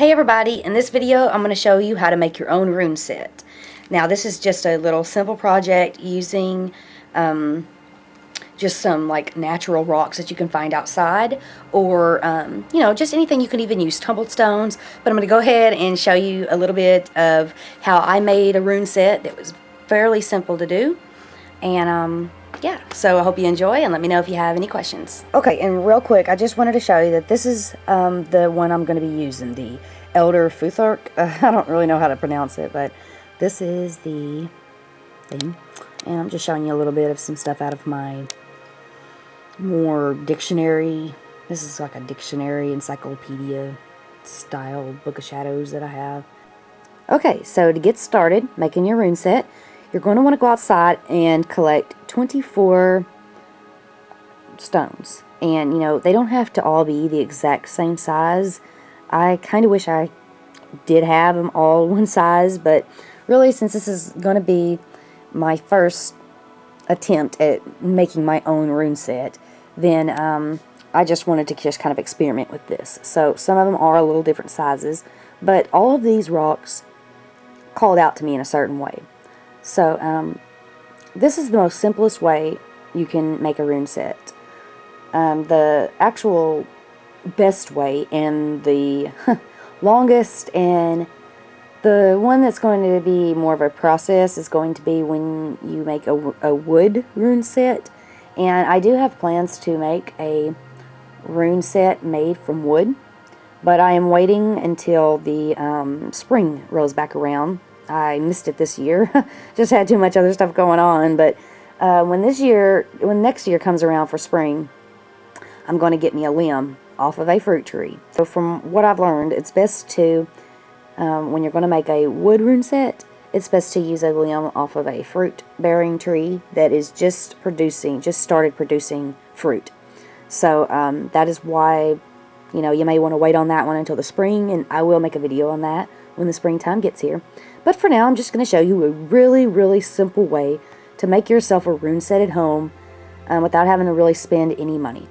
Hey everybody, in this video I'm going to show you how to make your own rune set. Now this is just a little simple project using just some like natural rocks that you can find outside, or just anything. You can even use tumbled stones, but I'm going to go ahead and show you a little bit of how I made a rune set that was fairly simple to do. And yeah, so I hope you enjoy, and let me know if you have any questions. Okay, and real quick, I just wanted to show you that this is the one I'm going to be using, the Elder Futhark. I don't really know how to pronounce it, but this is the thing. And I'm just showing you a little bit of some stuff out of my more dictionary. This is like a dictionary, encyclopedia style book of shadows that I have. Okay, so to get started making your rune set, you're going to want to go outside and collect 24 stones. And, they don't have to all be the exact same size. I kind of wish I did have them all one size, but really, since this is going to be my first attempt at making my own rune set, then I just wanted to just kind of experiment with this. So some of them are a little different sizes, but all of these rocks called out to me in a certain way. So this is the most simplest way you can make a rune set. The actual best way and the longest and the one that's going to be more of a process is going to be when you make a wood rune set. And I do have plans to make a rune set made from wood, but I am waiting until the spring rolls back around. I missed it this year. Just had too much other stuff going on. But when next year comes around for spring, I'm going to get me a limb off of a fruit tree. So from what I've learned, it's best to, when you're going to make a wood rune set, it's best to use a limb off of a fruit-bearing tree that is just started producing fruit. So that is why, you may want to wait on that one until the spring, and I will make a video on that when the springtime gets here. But for now, I'm just going to show you a really, really simple way to make yourself a rune set at home without having to really spend any money.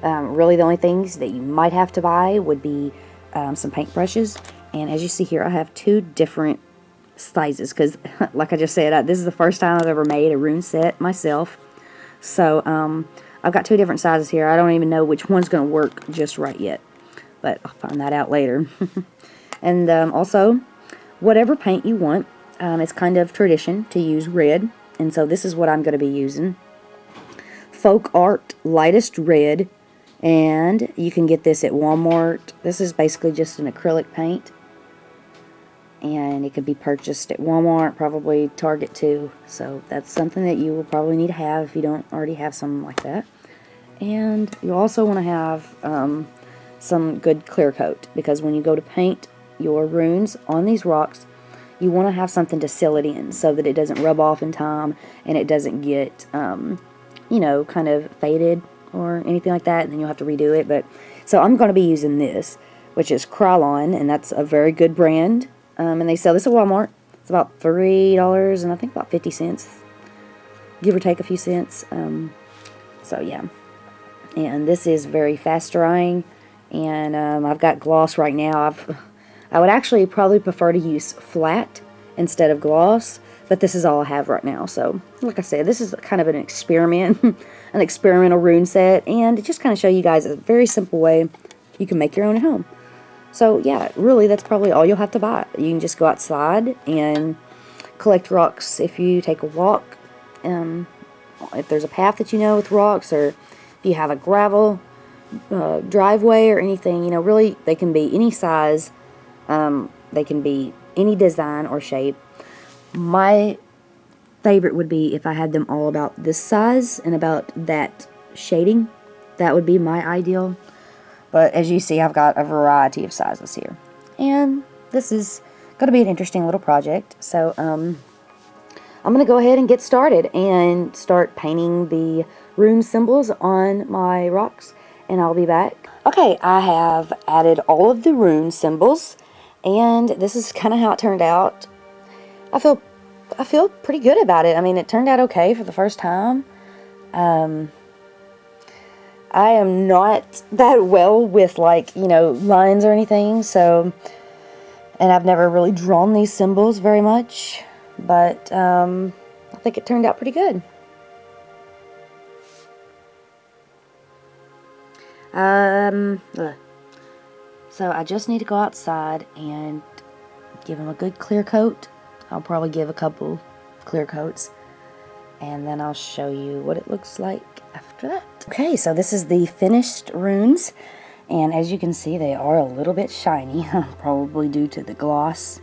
Really, the only things that you might have to buy would be some paintbrushes. And as you see here, I have two different sizes because, like I just said, this is the first time I've ever made a rune set myself. So I've got two different sizes here. I don't even know which one's going to work just right yet, but I'll find that out later. And also, whatever paint you want, it's kind of tradition to use red, and so this is what I'm going to be using. Folk Art Lightest Red, and you can get this at Walmart. This is basically just an acrylic paint, and it can be purchased at Walmart, probably Target too, so that's something that you will probably need to have if you don't already have something like that. And you also want to have some good clear coat, because when you go to paint your runes on these rocks, you want to have something to seal it in so that it doesn't rub off in time and it doesn't get kind of faded or anything like that, and then you'll have to redo it. But so I'm going to be using this, which is Krylon, and that's a very good brand, and they sell this at Walmart. It's about $3 and I think about 50 cents, give or take a few cents. So yeah, and this is very fast drying, and I've got gloss right now. I would actually probably prefer to use flat instead of gloss, but this is all I have right now. So, like I said, this is kind of an experiment, an experimental rune set, and to just kind of show you guys a very simple way you can make your own at home. So, yeah, really, that's probably all you'll have to buy. You can just go outside and collect rocks if you take a walk. If there's a path that with rocks, or if you have a gravel driveway or anything, really, they can be any size. They can be any design or shape. My favorite would be if I had them all about this size and about that shading. That would be my ideal. But as you see, I've got a variety of sizes here. And this is going to be an interesting little project. So I'm going to go ahead and get started and start painting the rune symbols on my rocks. And I'll be back. Okay, I have added all of the rune symbols, and this is kind of how it turned out. I feel pretty good about it. I mean, it turned out okay for the first time. I am not that well with, like, lines or anything, so And I've never really drawn these symbols very much, but I think it turned out pretty good. So I just need to go outside and give them a good clear coat. I'll probably give a couple clear coats, and then I'll show you what it looks like after that. Okay, so this is the finished runes, and as you can see, they are a little bit shiny, probably due to the gloss,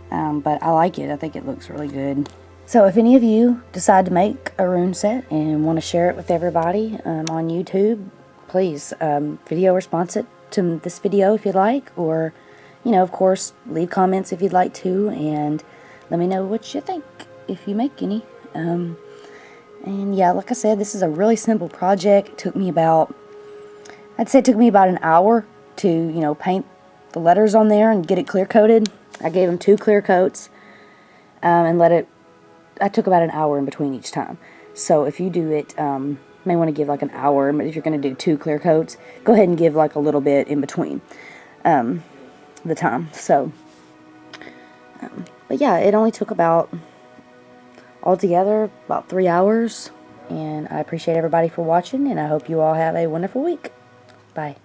but I like it. I think it looks really good. So if any of you decide to make a rune set and want to share it with everybody on YouTube, please video response it to this video if you'd like, or, you know, of course, leave comments if you'd like to, and let me know what you think if you make any. And yeah, like I said, this is a really simple project. It took me about, I'd say it took me about an hour to, you know, paint the letters on there and get it clear coated. I gave them 2 clear coats and let it, I took about an hour in between each time. So if you do it, may want to give like an hour, but if you're going to do 2 clear coats, go ahead and give like a little bit in between the time. So, but yeah, it only took about, altogether, about 3 hours, and I appreciate everybody for watching, and I hope you all have a wonderful week. Bye.